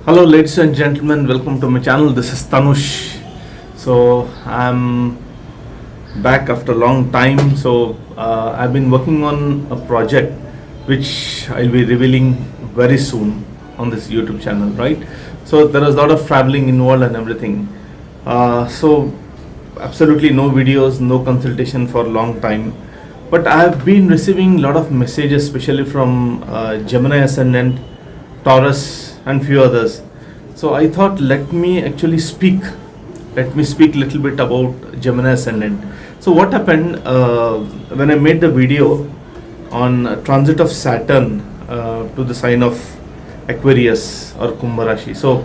Hello, ladies and gentlemen, welcome to my channel. This is Tanush. So, I'm back after a long time. So, I've been working on a project which I'll be revealing very soon on this YouTube channel, right? So, there is a lot of traveling involved and everything. So, absolutely no videos, no consultation for a long time. But I've been receiving a lot of messages, especially from Gemini Ascendant, Taurus, and few others. So I thought, let me speak a little bit about Gemini Ascendant. So what happened when I made the video on transit of Saturn to the sign of Aquarius or Kumbh Rashi. So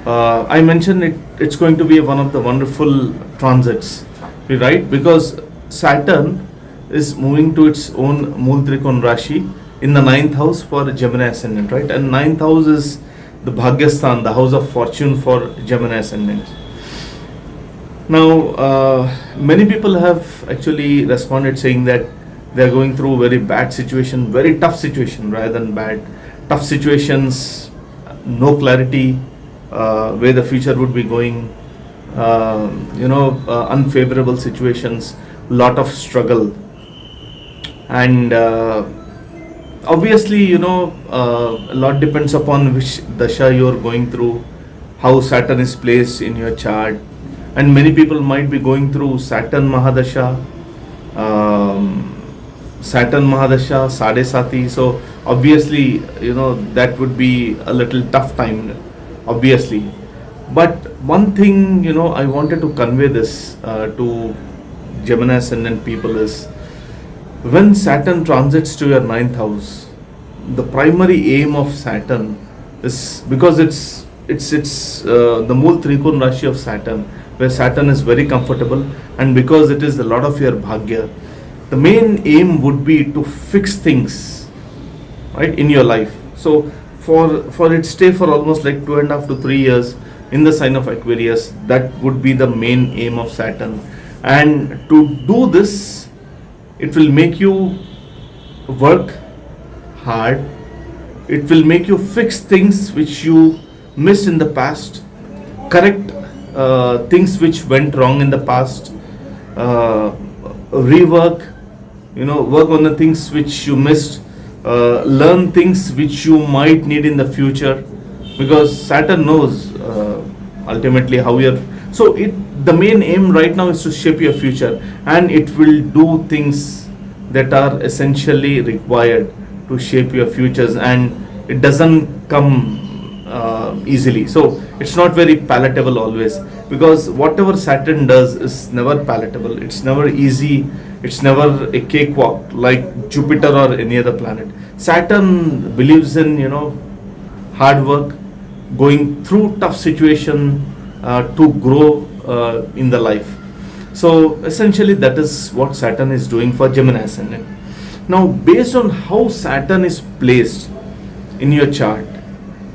I mentioned it's going to be one of the wonderful transits, right? Because Saturn is moving to its own Mool Trikon Rashi in the 9th house for Gemini Ascendant, right? And 9th house is the Bhagyasthan, the house of fortune for Gemini Ascendant. Now, many people have actually responded saying that they are going through very bad situation, very tough situation rather than bad. Tough situations, no clarity where the future would be going, unfavorable situations, lot of struggle. And obviously, a lot depends upon which dasha you are going through, how Saturn is placed in your chart, and many people might be going through Saturn Mahadasha, Sade Sati. So obviously, that would be a little tough time, obviously. But one thing, I wanted to convey this to Gemini Ascendant people is, when Saturn transits to your 9th house, the primary aim of Saturn is, because it's the Mool Trikon Rashi of Saturn, where Saturn is very comfortable, and because it is a lot of your Bhagya, the main aim would be to fix things, right, in your life. So for its stay for almost like 2.5 to 3 years in the sign of Aquarius, that would be the main aim of Saturn. And to do this, it will make you work hard. It will make you fix things which you missed in the past, correct things which went wrong in the past, rework, work on the things which you missed, learn things which you might need in the future, because Saturn knows ultimately how you're. So the main aim right now is to shape your future, and it will do things that are essentially required to shape your futures, and it doesn't come easily. So it's not very palatable always, because whatever Saturn does is never palatable. It's never easy. It's never a cakewalk like Jupiter or any other planet. Saturn believes in hard work, going through tough situation to grow in the life. So essentially that is what Saturn is doing for Gemini Ascendant. Now, based on how Saturn is placed in your chart,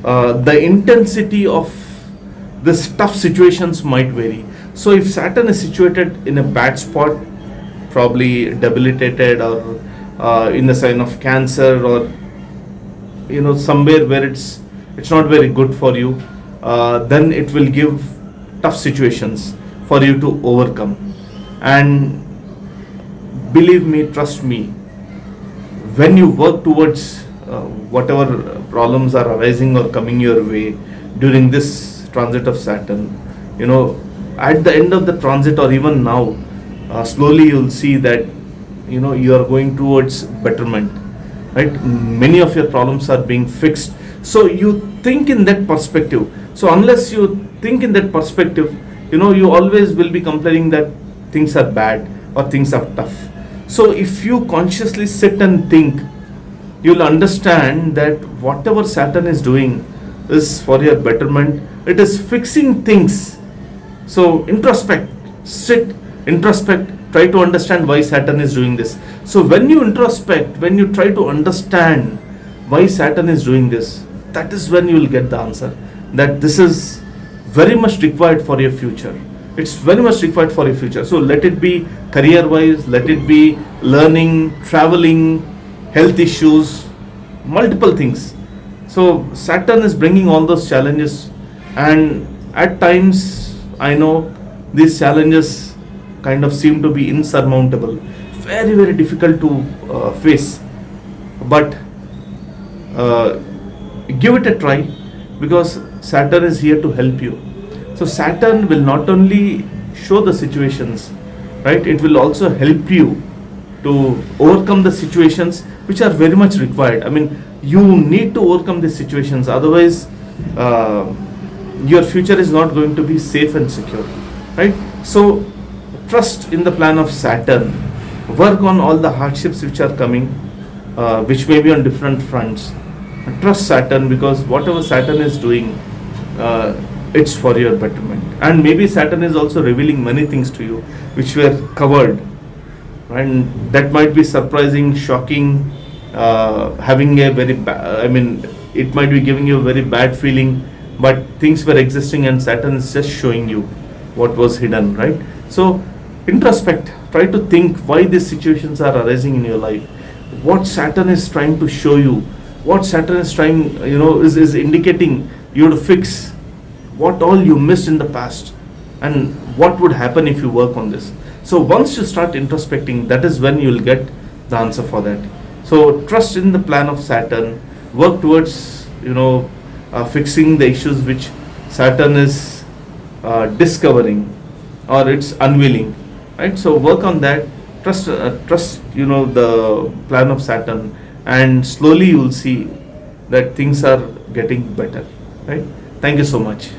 the intensity of this tough situations might vary. So if Saturn is situated in a bad spot, probably debilitated, or in the sign of Cancer, or somewhere where it's not very good for you, then it will give tough situations for you to overcome. And believe me, trust me, when you work towards whatever problems are arising or coming your way during this transit of Saturn, at the end of the transit, or even now, slowly you'll see that you are going towards betterment, right? Many of your problems are being fixed. So you think in that perspective. So unless you think in that perspective, you always will be complaining that things are bad or things are tough. So if you consciously sit and think, you'll understand that whatever Saturn is doing is for your betterment. It is fixing things. So sit, introspect, try to understand why Saturn is doing this. So when you introspect, when you try to understand why Saturn is doing this, that is when you will get the answer, that this is very much required for your future. It's very much required for your future. So let it be career wise, let it be learning, traveling, health issues, multiple things. So Saturn is bringing all those challenges, and at times I know these challenges kind of seem to be insurmountable, very very difficult to face. But give it a try, because Saturn is here to help you. So Saturn will not only show the situations, right? It will also help you to overcome the situations which are very much required. I mean, you need to overcome these situations, otherwise your future is not going to be safe and secure, right? So trust in the plan of Saturn, work on all the hardships which are coming, which may be on different fronts. Trust Saturn, because whatever Saturn is doing, it's for your betterment. And maybe Saturn is also revealing many things to you which were covered, and that might be surprising, shocking, having a very I mean, it might be giving you a very bad feeling, but things were existing and Saturn is just showing you what was hidden, right? So introspect, try to think why these situations are arising in your life, what Saturn is trying to show you, what Saturn is trying, is indicating you to fix, what all you missed in the past, and what would happen if you work on this. So once you start introspecting, that is when you will get the answer for that. So trust in the plan of Saturn, work towards fixing the issues which Saturn is discovering, or it's unveiling, right? So work on that, trust the plan of Saturn, and slowly you will see that things are getting better, right? Thank you so much.